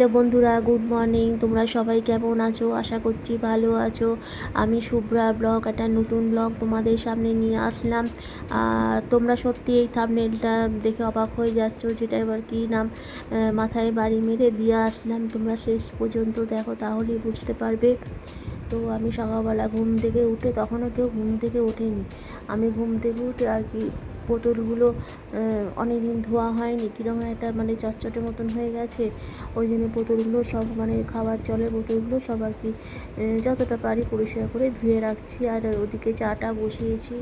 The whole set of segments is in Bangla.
হ্যালো বন্ধুরা, গুড মর্নিং। তোমরা সবাই কেমন আছো? আশা করছি ভালো আছো। আমি শুভ্রা ব্লগ, একটা নতুন ব্লগ তোমাদের সামনে নিয়ে আসলাম। তোমরা সত্যি এই থাম্বনেলটা দেখে অবাক হয়ে যাচ্ছ, যেটা এবার কী নাম মাথায় বাড়ি মেরে দিয়ে আসলাম। তোমরা শেষ পর্যন্ত দেখো, তাহলেই বুঝতে পারবে। তো আমি সকালবেলা ঘুম থেকে উঠে, তখনও কেউ ঘুম থেকে ওঠেনি, আমি ঘুম থেকে উঠে আর কি বোতলগুলো অনেক দিন ধোয়া হয়নি, কীরকম একটা মানে চটচটে মতন হয়ে গেছে। ওই জন্য বোতলগুলো সব মানে খাবার জলের বোতলগুলো সব আর কি যতটা পারি পরিষ্কার করে ধুয়ে রাখছি। আর ওদিকে চাটা বসিয়েছি,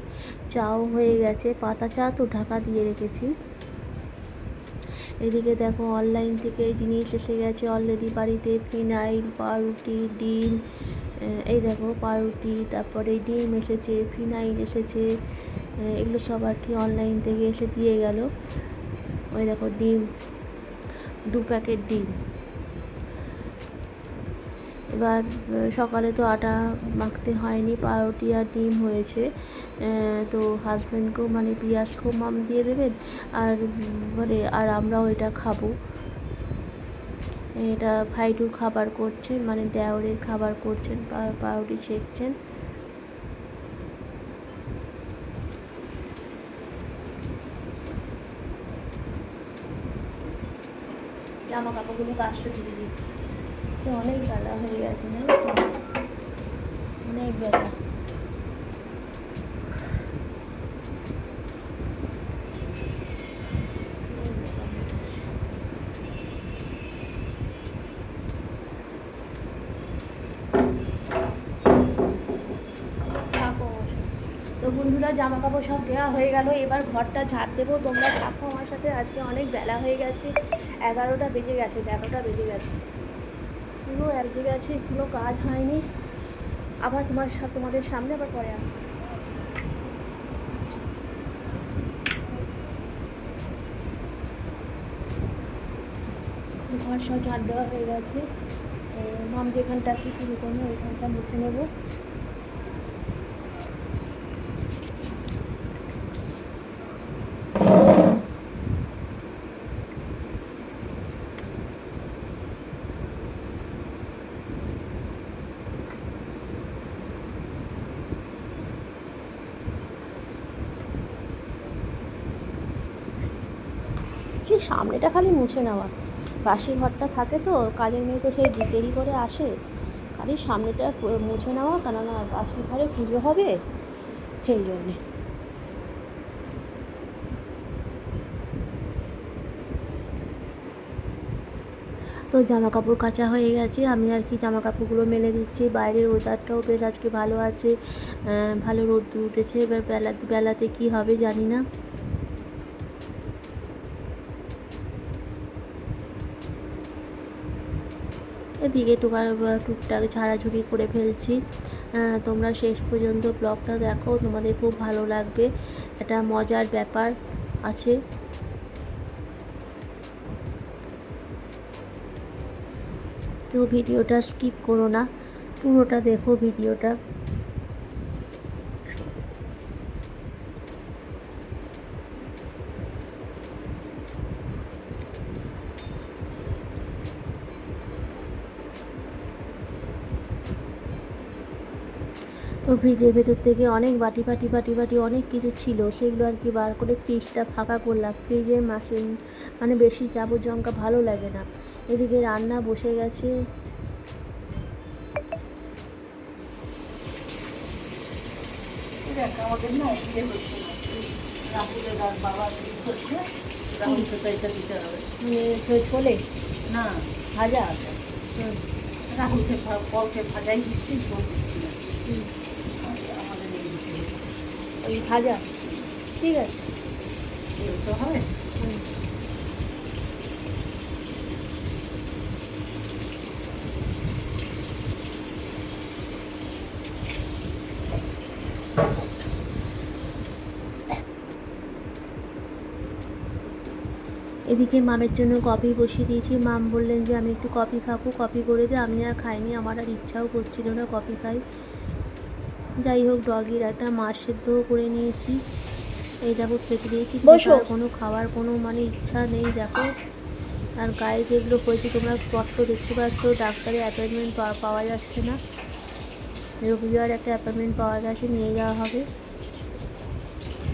চাও হয়ে গেছে, পাতা চা তো ঢাকা দিয়ে রেখেছি। এদিকে দেখো অনলাইন থেকে জিনিস এসে গেছে অলরেডি বাড়িতে, ফিনাইল, পাউরুটি, ডিম। এই দেখো পাউরুটি, তারপরে ডিম এসেছে, ফিনাইল এসেছে, এগুলো সব আর কি অনলাইন থেকে এসে দিয়ে গেল। ওই দেখো ডিম, 2 প্যাকেট ডিম। এবার সকালে তো আটা মাখতে হয়নি, পাউরুটি আর ডিম হয়েছে। তো হাজব্যান্ডকেও মানে পেঁয়াজ খুব মাম দিয়ে দেবেন, আর মানে আর আমরাও এটা খাবো। এটা ভাইটুর খাবার করছেন, মানে দেওরের খাবার করছেন, পাউরুটি ছেঁকছেন। জামা কাপড়গুলো কাজটা দিয়ে দিই, অনেক বেলা হয়ে গেছে না, অনেক বেলা। তো বন্ধুরা, জামা কাপড় সব দেওয়া হয়ে গেল, এবার ঘরটা ঝাড় দেবো। তোমরা থাকো আমার সাথে, আজকে অনেক বেলা হয়ে গেছে, 11টা বেজে গেছে, 12টা বেজে গেছে, পুরো এক জায়গায় আছে, কোনো কাজ হয়নি। আবার তোমাদের সামনে আবার পরে আসবো। ঘর সব ঝাড় দেওয়া হয়ে গেছে, মাম যেখানটা কি শুরু করবো ওইখানটা মুছে নেবো। সেই সামনেটা খালি মুছে নেওয়া, বাসি ঘরটা থাকে তো, কাজের মেয়ে তো সেই দেরি করে আসে, খালি সামনেটা মুছে নেওয়া, কেননা বাসি ঘরে পুজো হবে সেই জন্যে। তো জামা কাপড় কাচা হয়ে গেছে, আমি আর কি জামা কাপড়গুলো মেলে দিচ্ছি। বাইরের ওয়েদারটাও বেশ আজকে ভালো আছে, ভালো রোদ্দুর উঠেছে। এবার বেলাতে কী হবে জানি না। এদিকে টুকটাক ঝাড়াঝুড়ি করে ফেলছি। তোমরা শেষ পর্যন্ত ব্লগটা দেখো, তোমাদের খুব ভালো লাগবে, একটা মজার ব্যাপার আছে। কেউ ভিডিওটা স্কিপ করো না, পুরোটা দেখো ভিডিওটা। তো ফ্রিজের ভেতর থেকে অনেক বাটি অনেক কিছু ছিল, সেগুলো আর কি বার করে ফ্রিজটা ফাঁকা করলাম। ফ্রিজের মাসে মানে বেশি জাবরজঙ্কা ভালো লাগে না। এদিকে রান্না বসে গেছে। আমাদের না ইয়ে হচ্ছে না, রাহুলের আর বাবার হচ্ছে, রাহুল তরকারিটা দিতে হবে। ছোলে না, ভাজা আছে, রাহুলকে ফলকে ভাজাই দিচ্ছি, ঝোল দিচ্ছি না। আমাদের এই দিতে হবে ওই ভাজা, ঠিক আছে, তো হবে। এদিকে মামের জন্য কফি বসিয়ে দিয়েছি। মাম বললেন যে আমি একটু কফি খাবো, কফি করে দে। আমি আর খাইনি, আমার আর ইচ্ছাও করছিল না কফি খাই। যাই হোক, ডগির একটা মাছ সেদ্ধও করে নিয়েছি, এই দেখো খেতে দিয়েছি। কোনো খাওয়ার কোনো মানে ইচ্ছা নেই, দেখো আর গায়ে যেগুলো হয়েছে তোমরা স্পষ্ট দেখতে পাচ্ছ, ডাক্তারের অ্যাপয়েন্টমেন্ট পাওয়া যাচ্ছে না। রবিবার একটা অ্যাপয়েন্টমেন্ট পাওয়া গেছে, নিয়ে যাওয়া হবে।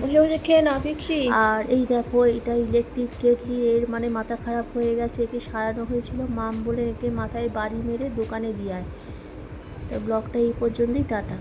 বসে বসে খেয়ে নাও পিক্সি। আর এই দেখো, এটা ইলেকট্রিক কেটলি, এর মানে মাথা খারাপ হয়ে গেছে, একে সারানো হয়েছিল। মাম বলে একে মাথায় বাড়ি মেরে দোকানে দিয়ে আয়। তো ব্লগটা এই পর্যন্তই, টাটা।